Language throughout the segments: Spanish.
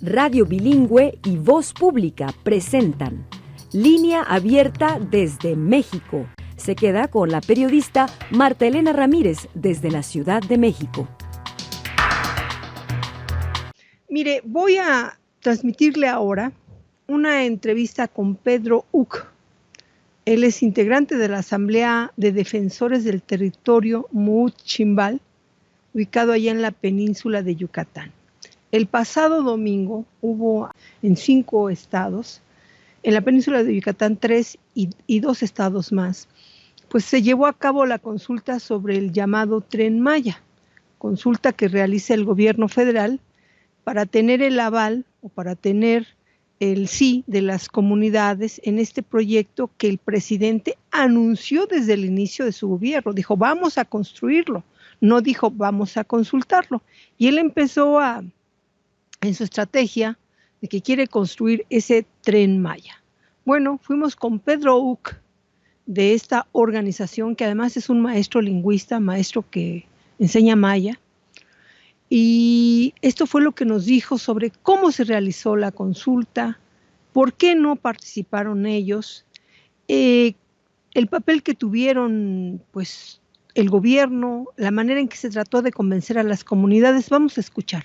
Radio Bilingüe y Voz Pública presentan Línea Abierta desde México. Se queda con la periodista Marta Elena Ramírez desde la Ciudad de México. Mire, voy a transmitirle ahora una entrevista con Pedro Uc. Él es integrante de la Asamblea de Defensores del Territorio Muhuchimbal, ubicado allá en la península de Yucatán. El pasado domingo hubo en 5 estados, en la península de Yucatán 3 y 2 estados más, pues se llevó a cabo la consulta sobre el llamado Tren Maya, consulta que realiza el gobierno federal para tener el aval o para tener el sí de las comunidades en este proyecto que el presidente anunció desde el inicio de su gobierno. Dijo, vamos a construirlo, no dijo, vamos a consultarlo. Y él empezó en su estrategia de que quiere construir ese Tren Maya. Bueno, fuimos con Pedro Uc, de esta organización, que además es un maestro lingüista, maestro que enseña maya, y esto fue lo que nos dijo sobre cómo se realizó la consulta, por qué no participaron ellos, el papel que tuvieron pues, el gobierno, la manera en que se trató de convencer a las comunidades. Vamos a escuchar.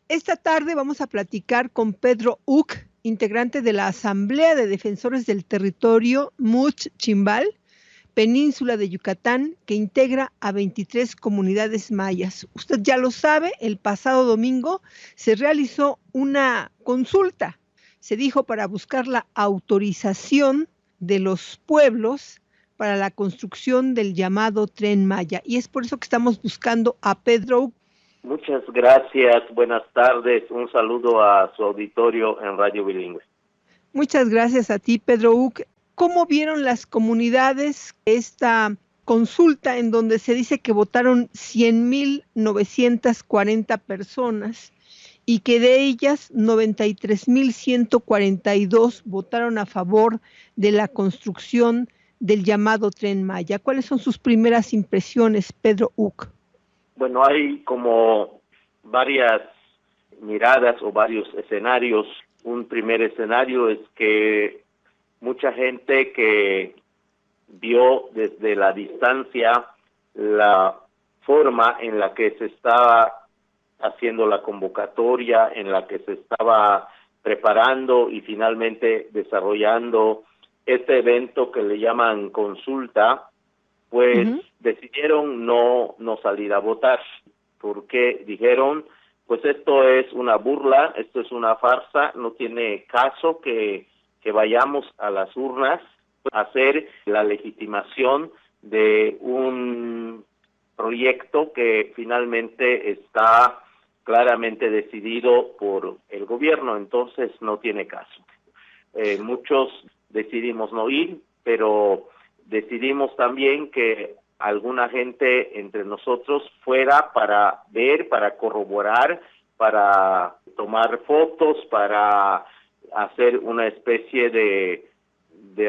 Esta tarde vamos a platicar con Pedro Uc, integrante de la Asamblea de Defensores del Territorio Muhuchimbal, península de Yucatán, que integra a 23 comunidades mayas. Usted ya lo sabe, el pasado domingo se realizó una consulta, se dijo para buscar la autorización de los pueblos para la construcción del llamado Tren Maya, y es por eso que estamos buscando a Pedro Uc. Muchas gracias, buenas tardes, un saludo a su auditorio en Radio Bilingüe. Muchas gracias a ti, Pedro Uc. ¿Cómo vieron las comunidades esta consulta en donde se dice que votaron 100,940 personas y que de ellas 93,142 votaron a favor de la construcción del llamado Tren Maya? ¿Cuáles son sus primeras impresiones, Pedro Uc? Bueno, hay como varias miradas o varios escenarios. Un primer escenario es que mucha gente que vio desde la distancia la forma en la que se estaba haciendo la convocatoria, en la que se estaba preparando y finalmente desarrollando este evento que le llaman consulta, pues decidieron no salir a votar, porque dijeron, pues esto es una burla, esto es una farsa, no tiene caso que vayamos a las urnas a hacer la legitimación de un proyecto que finalmente está claramente decidido por el gobierno, entonces no tiene caso. Muchos decidimos no ir, pero decidimos también que alguna gente entre nosotros fuera para ver, para corroborar, para tomar fotos, para hacer una especie de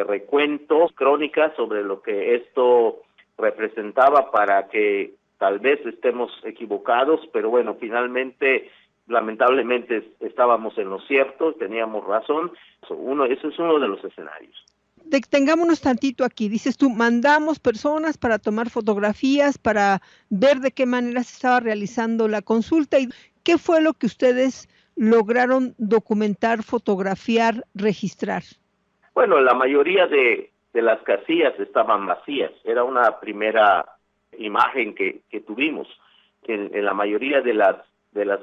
recuentos, crónicas sobre lo que esto representaba, para que tal vez estemos equivocados, pero bueno, finalmente, lamentablemente estábamos en lo cierto, teníamos razón. Eso es uno de los escenarios. Detengámonos tantito aquí. Dices tú, mandamos personas para tomar fotografías, para ver de qué manera se estaba realizando la consulta. ¿Y qué fue lo que ustedes lograron documentar, fotografiar, registrar? Bueno, la mayoría de las casillas estaban vacías. Era una primera imagen que tuvimos. En la mayoría de las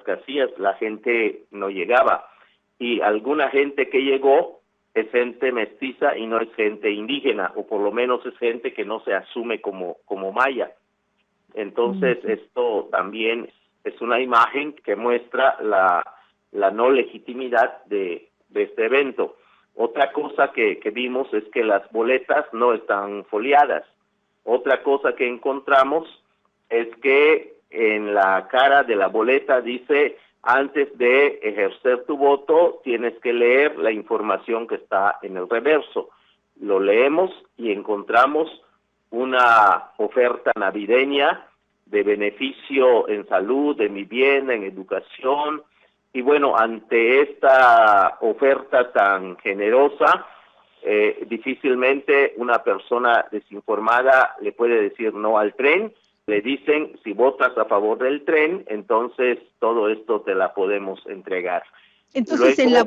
casillas la gente no llegaba. Y alguna gente que llegó es gente mestiza y no es gente indígena, o por lo menos es gente que no se asume como maya. Entonces, esto también es una imagen que muestra la no legitimidad de este evento. Otra cosa que vimos es que las boletas no están foliadas. Otra cosa que encontramos es que en la cara de la boleta dice: antes de ejercer tu voto, tienes que leer la información que está en el reverso. Lo leemos y encontramos una oferta navideña de beneficio en salud, en vivienda, en educación, Y bueno, ante esta oferta tan generosa, difícilmente una persona desinformada le puede decir no al tren. Le dicen, si votas a favor del tren, entonces todo esto te la podemos entregar. Entonces, en la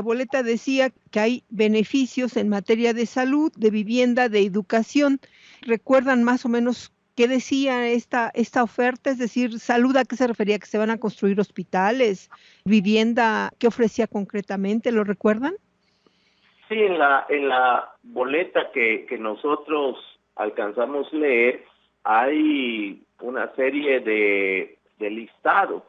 boleta decía que hay beneficios en materia de salud, de vivienda, de educación. ¿Recuerdan más o menos qué decía esta oferta? Es decir, salud, ¿a qué se refería? ¿Que se van a construir hospitales? ¿Vivienda? ¿Qué ofrecía concretamente? ¿Lo recuerdan? Sí, en la boleta que nosotros alcanzamos a leer, hay una serie de listados,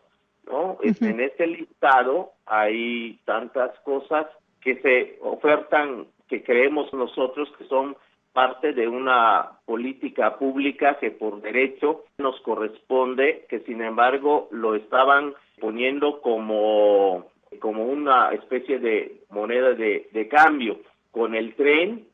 ¿no? En este listado hay tantas cosas que se ofertan, que creemos nosotros que son parte de una política pública que por derecho nos corresponde, que sin embargo lo estaban poniendo como una especie de moneda de cambio con el tren.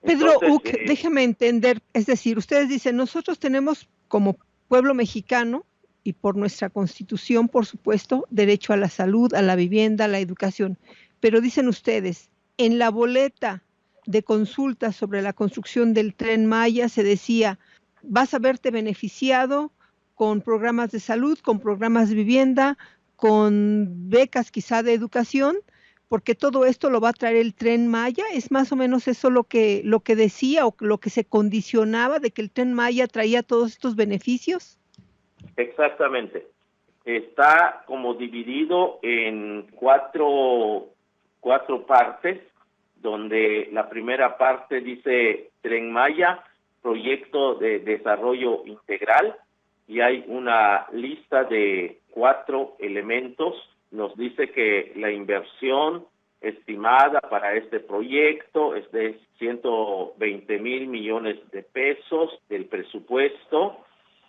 Pedro Entonces, Uc, déjame entender, es decir, ustedes dicen, nosotros tenemos como pueblo mexicano y por nuestra constitución, por supuesto, derecho a la salud, a la vivienda, a la educación, pero dicen ustedes, en la boleta de consulta sobre la construcción del Tren Maya se decía, vas a verte beneficiado con programas de salud, con programas de vivienda, con becas quizá de educación, porque todo esto lo va a traer el Tren Maya. ¿Es más o menos eso lo que decía o lo que se condicionaba de que el Tren Maya traía todos estos beneficios? Exactamente. Está como dividido en cuatro partes, donde la primera parte dice Tren Maya, proyecto de desarrollo integral, y hay una lista de 4 elementos. Nos dice que la inversión estimada para este proyecto es de 120,000 millones de pesos del presupuesto,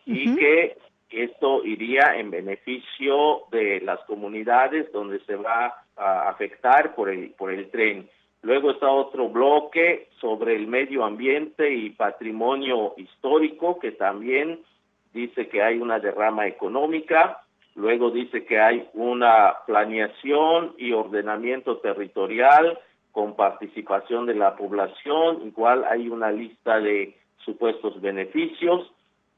y que esto iría en beneficio de las comunidades donde se va a afectar por el tren. Luego está otro bloque sobre el medio ambiente y patrimonio histórico, que también dice que hay una derrama económica. Luego dice que hay una planeación y ordenamiento territorial con participación de la población, igual hay una lista de supuestos beneficios.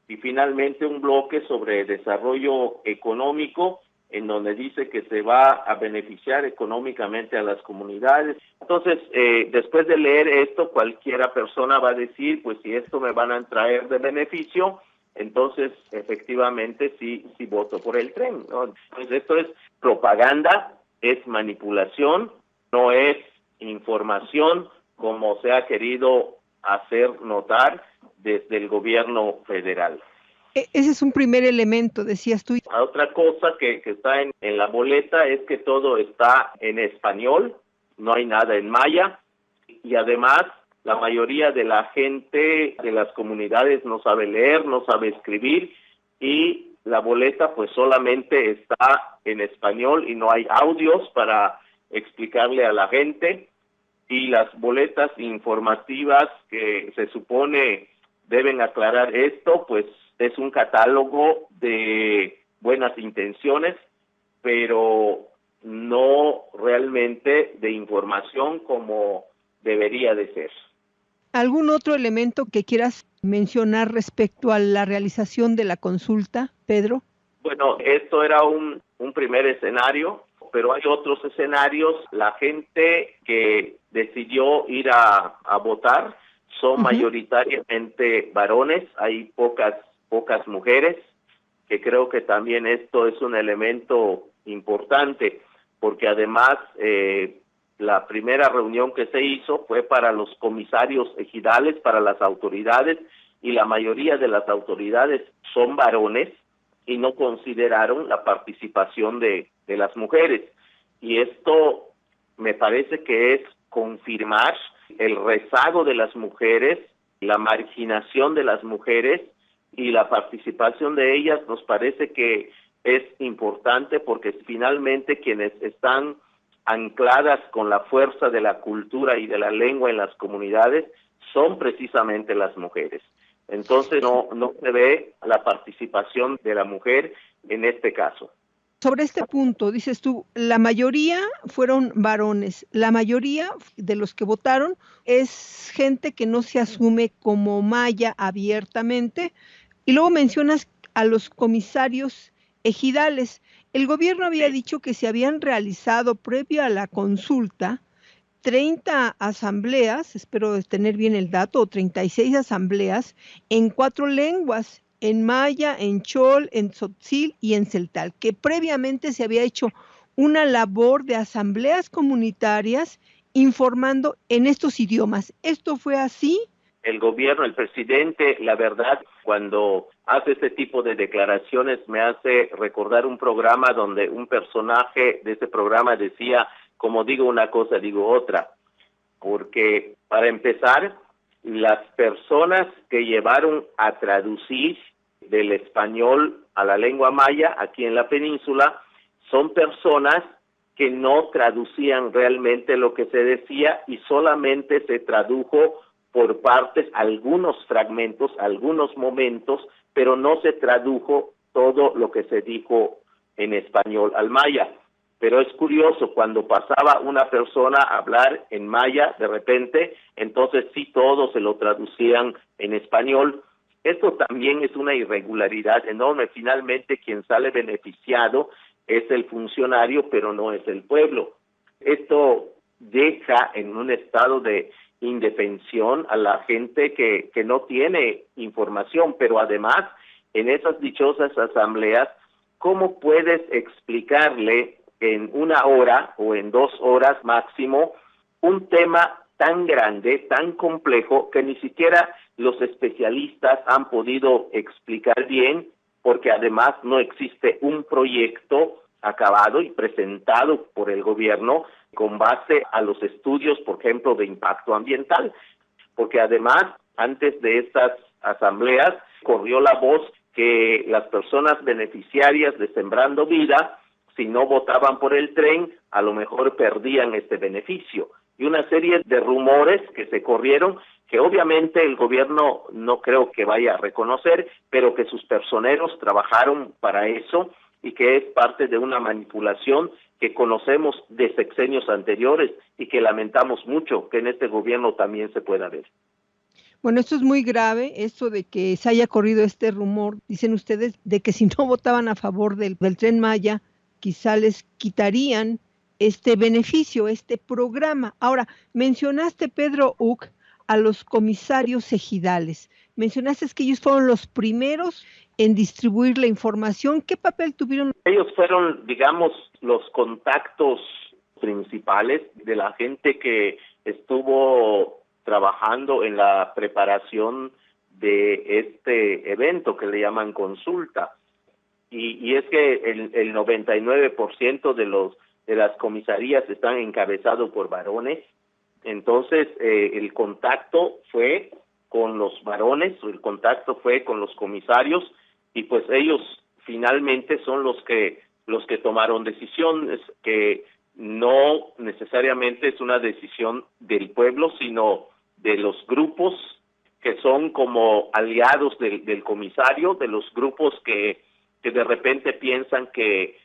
Y finalmente un bloque sobre desarrollo económico, en donde dice que se va a beneficiar económicamente a las comunidades. Entonces, después de leer esto, cualquiera persona va a decir, pues si esto me van a traer de beneficio, entonces efectivamente sí voto por el tren, ¿no? Pues esto es propaganda, es manipulación, no es información como se ha querido hacer notar desde el gobierno federal. Ese es un primer elemento, decías tú. Otra cosa que está en la boleta es que todo está en español, no hay nada en maya, y además la mayoría de la gente de las comunidades no sabe leer, no sabe escribir, y la boleta pues solamente está en español y no hay audios para explicarle a la gente. Y las boletas informativas que se supone deben aclarar esto, pues es un catálogo de buenas intenciones, pero no realmente de información como debería de ser. ¿Algún otro elemento que quieras mencionar respecto a la realización de la consulta, Pedro? Bueno, esto era un primer escenario, pero hay otros escenarios. La gente que decidió ir a votar son mayoritariamente varones, hay pocas mujeres, que creo que también esto es un elemento importante, porque además la primera reunión que se hizo fue para los comisarios ejidales, para las autoridades, y la mayoría de las autoridades son varones y no consideraron la participación de las mujeres. Y esto me parece que es confirmar el rezago de las mujeres, la marginación de las mujeres, y la participación de ellas nos parece que es importante, porque finalmente quienes están ancladas con la fuerza de la cultura y de la lengua en las comunidades son precisamente las mujeres. Entonces no se ve la participación de la mujer en este caso. Sobre este punto, dices tú, la mayoría fueron varones, la mayoría de los que votaron es gente que no se asume como maya abiertamente, y luego mencionas a los comisarios ejidales. El gobierno había Sí. dicho que se habían realizado previo a la consulta 30 asambleas, espero tener bien el dato, o 36 asambleas en 4 lenguas, en maya, en chol, en tzotzil y en celtal, que previamente se había hecho una labor de asambleas comunitarias informando en estos idiomas. ¿Esto fue así? El gobierno, el presidente, la verdad, cuando hace este tipo de declaraciones me hace recordar un programa donde un personaje de ese programa decía, como digo una cosa, digo otra, porque para empezar, las personas que llevaron a traducir del español a la lengua maya aquí en la península son personas que no traducían realmente lo que se decía y solamente se tradujo por partes, algunos fragmentos, algunos momentos, pero no se tradujo todo lo que se dijo en español al maya. Pero es curioso, cuando pasaba una persona a hablar en maya, de repente, entonces sí todos se lo traducían en español. Esto también es una irregularidad enorme. Finalmente, quien sale beneficiado es el funcionario, pero no es el pueblo. Esto deja en un estado de indefensión a la gente que no tiene información, pero además, en esas dichosas asambleas, ¿cómo puedes explicarle en 1 hora o en 2 horas máximo un tema tan grande, tan complejo, que ni siquiera los especialistas han podido explicar bien, porque además no existe un proyecto acabado y presentado por el gobierno con base a los estudios, por ejemplo, de impacto ambiental? Porque además, antes de estas asambleas, corrió la voz que las personas beneficiarias de Sembrando Vida, si no votaban por el tren, a lo mejor perdían este beneficio. Y una serie de rumores que se corrieron, que obviamente el gobierno no creo que vaya a reconocer, pero que sus personeros trabajaron para eso y que es parte de una manipulación que conocemos de sexenios anteriores y que lamentamos mucho que en este gobierno también se pueda ver. Bueno, esto es muy grave, esto de que se haya corrido este rumor, dicen ustedes, de que si no votaban a favor del Tren Maya, quizá les quitarían este beneficio, este programa. Ahora, mencionaste, Pedro Uc, a los comisarios ejidales. Mencionaste que ellos fueron los primeros en distribuir la información. ¿Qué papel tuvieron? Ellos fueron, digamos, los contactos principales de la gente que estuvo trabajando en la preparación de este evento que le llaman consulta. Y es que el 99% de las comisarías están encabezados por varones. Entonces el contacto fue con los varones, el contacto fue con los comisarios, y pues ellos finalmente son los que tomaron decisiones, que no necesariamente es una decisión del pueblo, sino de los grupos que son como aliados del comisario, de los grupos que de repente piensan que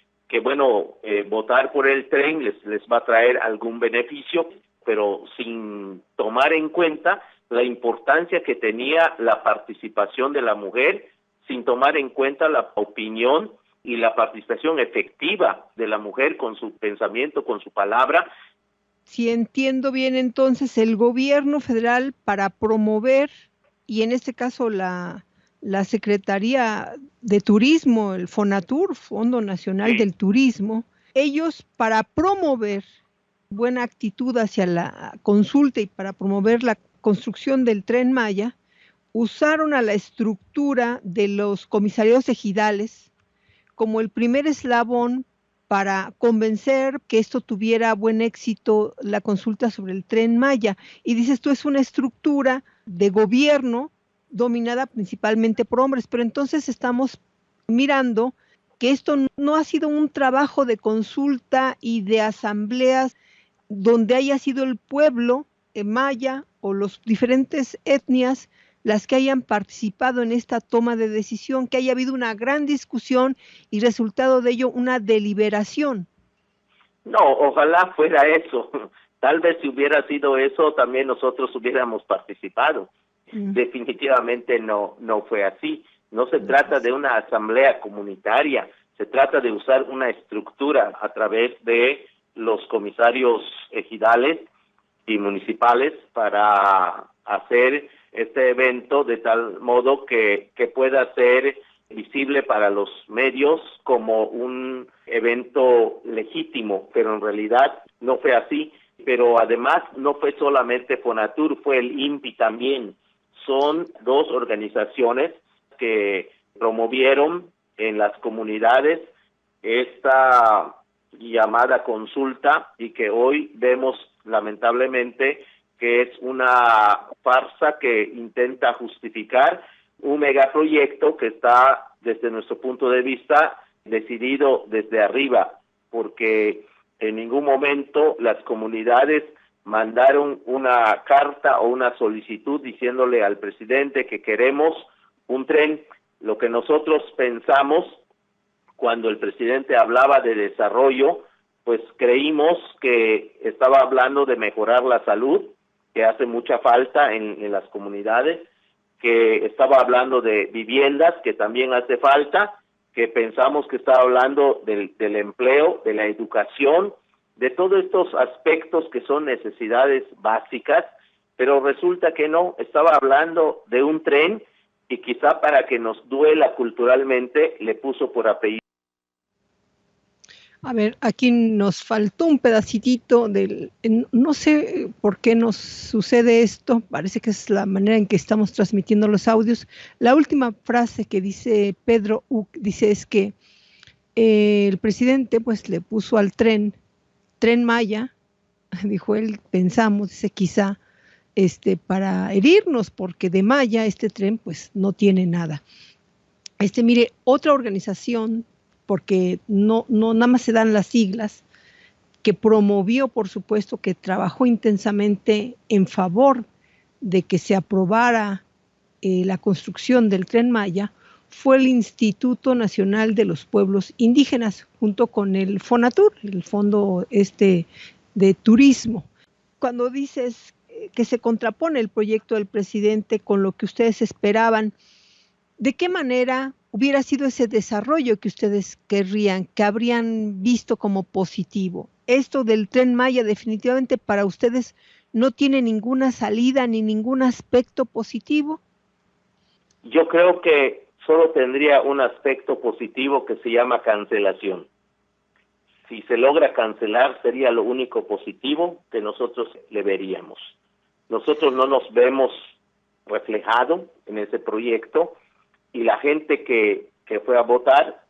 bueno, votar por el tren les va a traer algún beneficio, pero sin tomar en cuenta la importancia que tenía la participación de la mujer, sin tomar en cuenta la opinión y la participación efectiva de la mujer con su pensamiento, con su palabra. Si entiendo bien, entonces el gobierno federal, para promover, y en este caso la Secretaría de Turismo, el FONATUR, Fondo Nacional del Turismo, ellos, para promover buena actitud hacia la consulta y para promover la construcción del Tren Maya, usaron a la estructura de los comisarios ejidales como el primer eslabón para convencer que esto tuviera buen éxito, la consulta sobre el Tren Maya. Y dices tú, es una estructura de gobierno dominada principalmente por hombres, pero entonces estamos mirando que esto no ha sido un trabajo de consulta y de asambleas donde haya sido el pueblo maya o las diferentes etnias las que hayan participado en esta toma de decisión, que haya habido una gran discusión y resultado de ello una deliberación. No, ojalá fuera eso. Tal vez si hubiera sido eso, también nosotros hubiéramos participado. Definitivamente no fue así. No se trata de una asamblea comunitaria, se trata de usar una estructura a través de los comisarios ejidales y municipales para hacer este evento de tal modo que pueda ser visible para los medios como un evento legítimo, pero en realidad no fue así. Pero además no fue solamente Fonatur, fue el INPI también. Son dos organizaciones que promovieron en las comunidades esta llamada consulta y que hoy vemos lamentablemente que es una farsa que intenta justificar un megaproyecto que está desde nuestro punto de vista decidido desde arriba, porque en ningún momento las comunidades mandaron una carta o una solicitud diciéndole al presidente que queremos un tren. Lo que nosotros pensamos cuando el presidente hablaba de desarrollo, pues creímos que estaba hablando de mejorar la salud, que hace mucha falta en las comunidades, que estaba hablando de viviendas, que también hace falta, que pensamos que estaba hablando del empleo, de la educación, de todos estos aspectos que son necesidades básicas, pero resulta que no, estaba hablando de un tren y quizá para que nos duela culturalmente le puso por apellido. A ver, aquí nos faltó un pedacitito no sé por qué nos sucede esto, parece que es la manera en que estamos transmitiendo los audios. La última frase que dice Pedro Uc, dice es que el presidente pues le puso al Tren Maya, dijo él, pensamos, dice quizá, para herirnos, porque de Maya este tren pues no tiene nada. Mire, otra organización, porque no nada más se dan las siglas, que promovió, por supuesto, que trabajó intensamente en favor de que se aprobara la construcción del Tren Maya, fue el Instituto Nacional de los Pueblos Indígenas, junto con el Fonatur, el Fondo de Turismo. Cuando dices que se contrapone el proyecto del presidente con lo que ustedes esperaban, ¿de qué manera hubiera sido ese desarrollo que ustedes querrían, que habrían visto como positivo? Esto del Tren Maya definitivamente para ustedes no tiene ninguna salida ni ningún aspecto positivo. Yo creo que solo tendría un aspecto positivo que se llama cancelación. Si se logra cancelar sería lo único positivo que nosotros le veríamos. Nosotros no nos vemos reflejado en ese proyecto y la gente que fue a votar,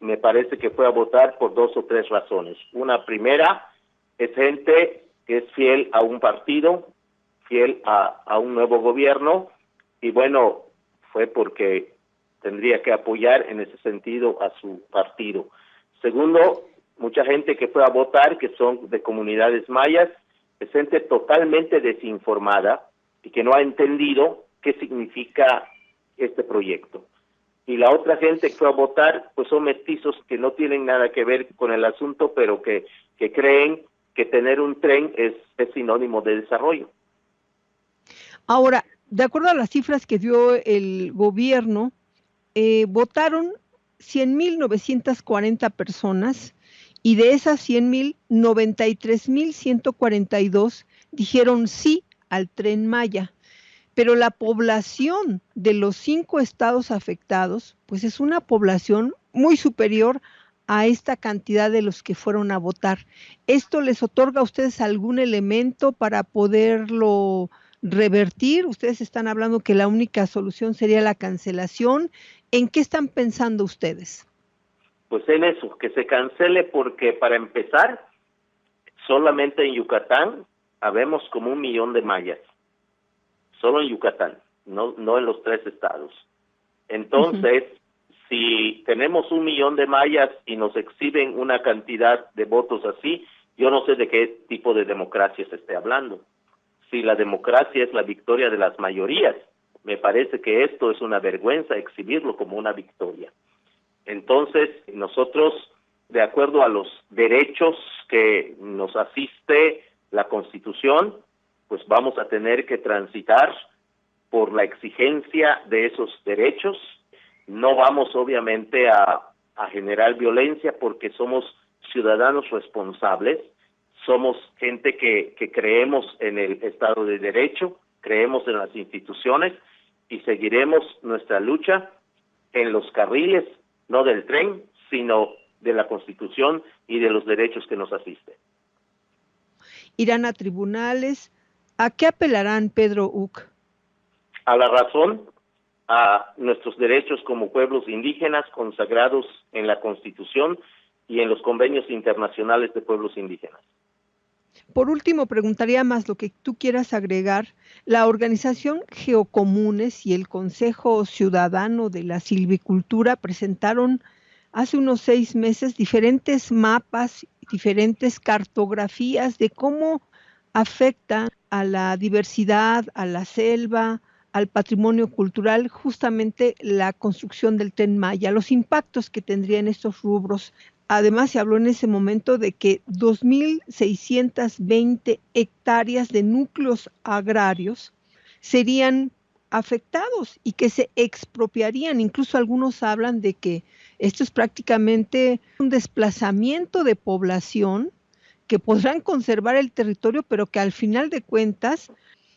me parece que fue a votar por 2 o 3 razones. Una primera es gente que es fiel a un partido, fiel a un nuevo gobierno, y bueno, fue porque tendría que apoyar en ese sentido a su partido. Segundo, mucha gente que fue a votar, que son de comunidades mayas, es gente totalmente desinformada y que no ha entendido qué significa este proyecto. Y la otra gente que fue a votar, pues son mestizos que no tienen nada que ver con el asunto, pero que creen que tener un tren es sinónimo de desarrollo. Ahora, de acuerdo a las cifras que dio el gobierno, votaron 100,940 personas y de esas 100,000, 93,142 dijeron sí al Tren Maya. Pero la población de los 5 estados afectados, pues es una población muy superior a esta cantidad de los que fueron a votar. ¿Esto les otorga a ustedes algún elemento para poderlo revertir? Ustedes están hablando que la única solución sería la cancelación. ¿En qué están pensando ustedes? Pues en eso, que se cancele, porque para empezar, solamente en Yucatán habemos como 1 millón de mayas. Solo en Yucatán, no en los 3 estados. Entonces, si tenemos 1 millón de mayas y nos exhiben una cantidad de votos así, yo no sé de qué tipo de democracia se esté hablando. Si la democracia es la victoria de las mayorías, Me parece que esto es una vergüenza exhibirlo como una victoria. Entonces, nosotros, de acuerdo a los derechos que nos asiste la Constitución, pues vamos a tener que transitar por la exigencia de esos derechos. No vamos obviamente a generar violencia porque somos ciudadanos responsables, somos gente que creemos en el Estado de Derecho, creemos en las instituciones y seguiremos nuestra lucha en los carriles, no del tren, sino de la Constitución y de los derechos que nos asisten. ¿Irán a tribunales? ¿A qué apelarán, Pedro Uc? A la razón, a nuestros derechos como pueblos indígenas consagrados en la Constitución y en los convenios internacionales de pueblos indígenas. Por último, preguntaría más lo que tú quieras agregar. La organización Geocomunes y el Consejo Ciudadano de la Silvicultura presentaron hace unos 6 meses diferentes mapas, diferentes cartografías de cómo afecta a la diversidad, a la selva, al patrimonio cultural, justamente la construcción del Tren Maya, los impactos que tendría en estos rubros. Además, se habló en ese momento de que 2.620 hectáreas de núcleos agrarios serían afectados y que se expropiarían. Incluso algunos hablan de que esto es prácticamente un desplazamiento de población, que podrán conservar el territorio, pero que al final de cuentas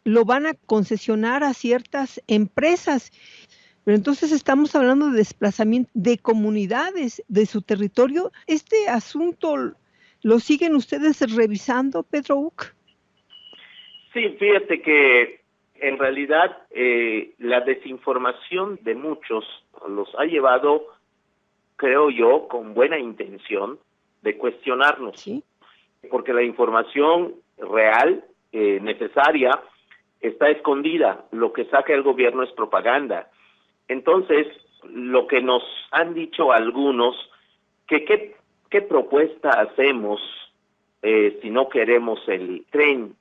lo van a concesionar a ciertas empresas. Pero entonces estamos hablando de desplazamiento de comunidades de su territorio. ¿Este asunto lo siguen ustedes revisando, Pedro Uc? Sí, fíjate que en realidad la desinformación de muchos los ha llevado, creo yo, con buena intención de cuestionarnos. ¿Sí? Porque la información real, necesaria, está escondida. Lo que saca el gobierno es propaganda. Entonces, lo que nos han dicho algunos, que qué propuesta hacemos si no queremos el tren.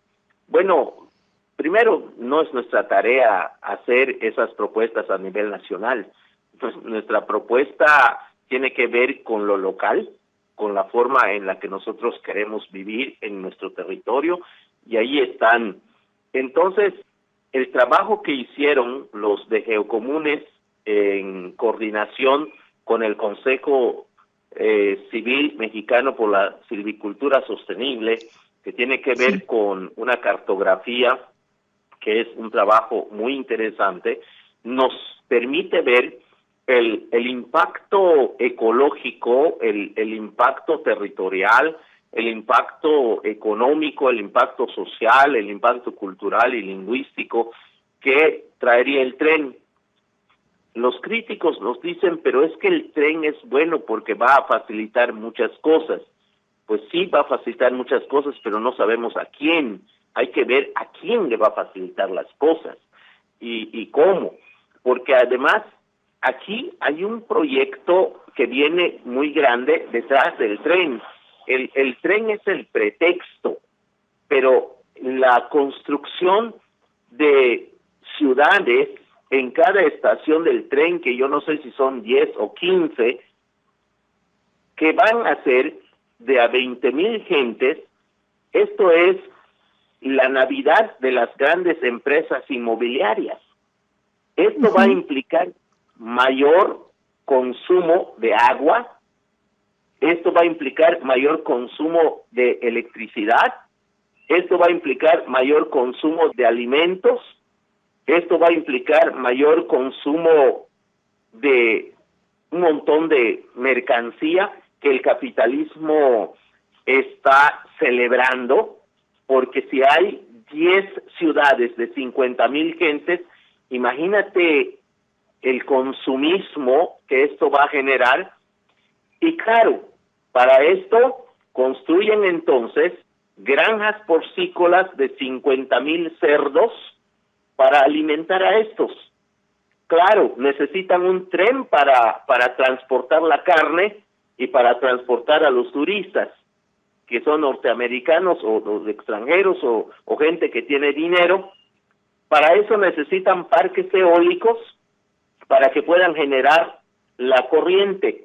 Bueno, primero, no es nuestra tarea hacer esas propuestas a nivel nacional. Entonces, nuestra propuesta tiene que ver con lo local, con la forma en la que nosotros queremos vivir en nuestro territorio, y ahí están. Entonces, el trabajo que hicieron los de Geocomunes en coordinación con el Consejo Civil Mexicano por la Silvicultura Sostenible, que tiene que ver con una cartografía, que es un trabajo muy interesante, nos permite ver el impacto ecológico, el impacto territorial, el impacto económico, el impacto social, el impacto cultural y lingüístico que traería el tren. Los críticos nos dicen, pero es que el tren es bueno porque va a facilitar muchas cosas. Pues sí, va a facilitar muchas cosas, pero no sabemos a quién. Hay que ver a quién le va a facilitar las cosas y cómo. Porque además, aquí hay un proyecto que viene muy grande detrás del tren. El tren es el pretexto, pero la construcción de ciudades en cada estación del tren, que yo no sé si son 10 o 15, que van a ser de a 20,000 gentes. Esto es la Navidad de las grandes empresas inmobiliarias. Esto va a implicar mayor consumo de agua, esto va a implicar mayor consumo de electricidad, esto va a implicar mayor consumo de alimentos, esto va a implicar mayor consumo de un montón de mercancía que el capitalismo está celebrando, porque si hay 10 ciudades de 50,000 gentes, imagínate el consumismo que esto va a generar. Y claro, para esto construyen entonces granjas porcícolas de 50,000 cerdos para alimentar a estos. Claro, necesitan un tren para transportar la carne y para transportar a los turistas, que son norteamericanos o extranjeros o gente que tiene dinero, Para eso necesitan parques eólicos para que puedan generar la corriente.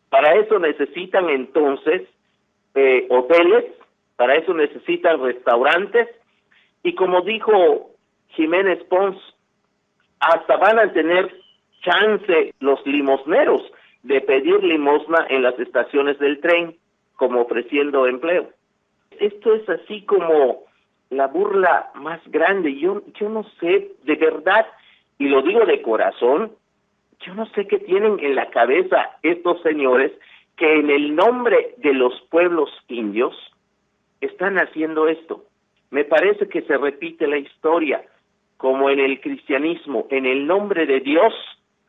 Para eso necesitan entonces hoteles, para eso necesitan restaurantes, y como dijo Jiménez Pons, hasta van a tener chance los limosneros de pedir limosna en las estaciones del tren, como ofreciendo empleo. Esto es así como la burla más grande. Yo no sé, de verdad, y lo digo de corazón, yo no sé qué tienen en la cabeza estos señores que en el nombre de los pueblos indios están haciendo esto. Me parece que se repite la historia, como en el cristianismo, en el nombre de Dios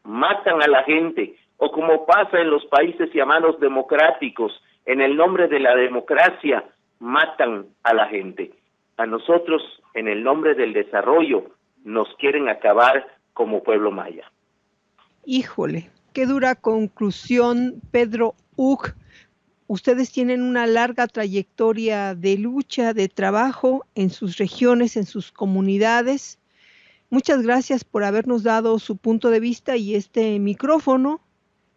matan a la gente, o como pasa en los países llamados democráticos, en el nombre de la democracia matan a la gente. A nosotros, en el nombre del desarrollo, nos quieren acabar como pueblo maya. Híjole, qué dura conclusión, Pedro Uc. Ustedes tienen una larga trayectoria de lucha, de trabajo en sus regiones, en sus comunidades. Muchas gracias por habernos dado su punto de vista, y este micrófono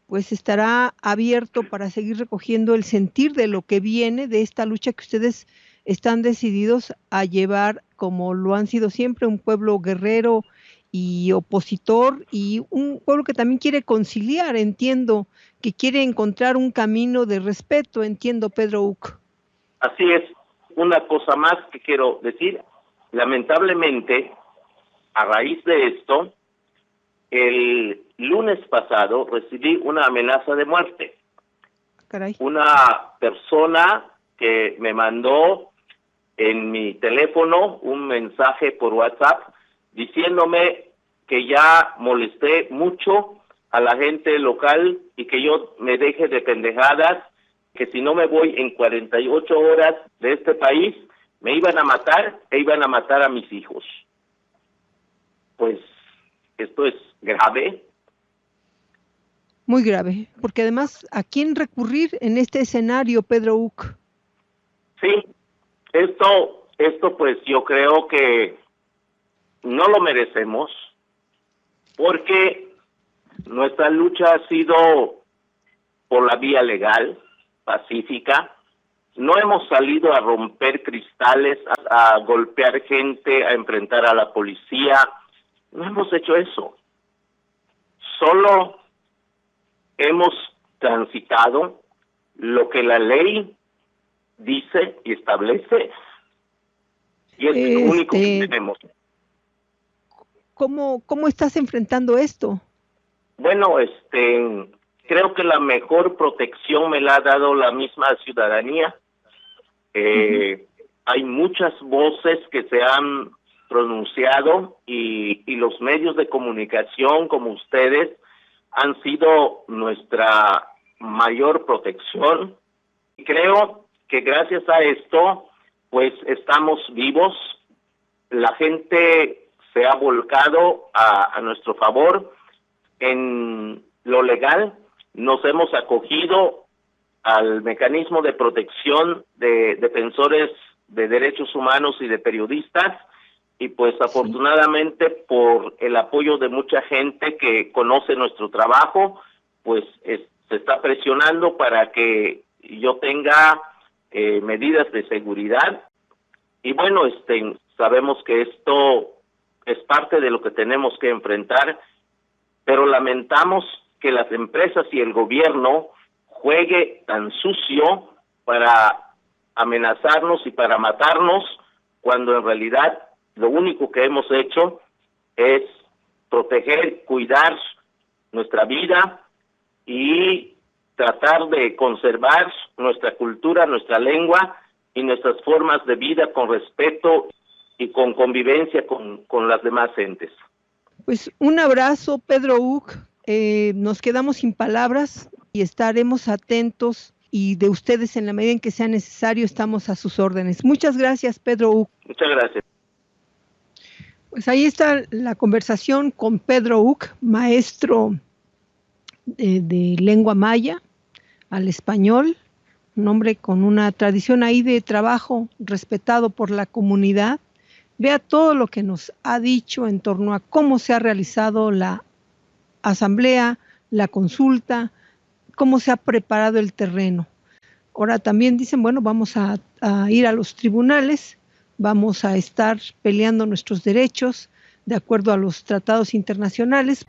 pues estará abierto para seguir recogiendo el sentir de lo que viene de esta lucha que ustedes están decididos a llevar, como lo han sido siempre, un pueblo guerrero y opositor, y un pueblo que también quiere conciliar, entiendo, que quiere encontrar un camino de respeto, entiendo, Pedro Uc. Así es. Una cosa más que quiero decir, lamentablemente, a raíz de esto, el lunes pasado recibí una amenaza de muerte. Caray. Una persona que me mandó en mi teléfono un mensaje por WhatsApp diciéndome que ya molesté mucho a la gente local y que yo me deje de pendejadas, que si no me voy en 48 horas de este país, me iban a matar e iban a matar a mis hijos. Pues esto es grave. Muy grave, porque además, ¿a quién recurrir en este escenario, Pedro Uc? Sí, esto pues yo creo que no lo merecemos, porque nuestra lucha ha sido por la vía legal, pacífica. No hemos salido a romper cristales, a golpear gente, a enfrentar a la policía. No hemos hecho eso. Solo hemos transitado lo que la ley dice y establece, y es lo único que tenemos. ¿Cómo estás enfrentando esto? Bueno, creo que la mejor protección me la ha dado la misma ciudadanía. Hay muchas voces que se han pronunciado, y los medios de comunicación como ustedes han sido nuestra mayor protección. Creo que gracias a esto pues estamos vivos. La gente se ha volcado a nuestro favor. En lo legal nos hemos acogido al mecanismo de protección de defensores de derechos humanos y de periodistas, y pues afortunadamente por el apoyo de mucha gente que conoce nuestro trabajo, pues se está presionando para que yo tenga medidas de seguridad. Y bueno, sabemos que esto es parte de lo que tenemos que enfrentar, pero lamentamos que las empresas y el gobierno juegue tan sucio para amenazarnos y para matarnos, cuando en realidad lo único que hemos hecho es proteger, cuidar nuestra vida y tratar de conservar nuestra cultura, nuestra lengua y nuestras formas de vida con respeto y con convivencia con las demás gentes. Pues un abrazo, Pedro Uc. Nos quedamos sin palabras y estaremos atentos, y de ustedes en la medida en que sea necesario estamos a sus órdenes. Muchas gracias, Pedro Uc. Muchas gracias. Pues ahí está la conversación con Pedro Uc, maestro de lengua maya al español, un hombre con una tradición ahí de trabajo respetado por la comunidad, vea todo lo que nos ha dicho en torno a cómo se ha realizado la asamblea, la consulta, cómo se ha preparado el terreno. Ahora también dicen, bueno, vamos a ir a los tribunales, vamos a estar peleando nuestros derechos de acuerdo a los tratados internacionales.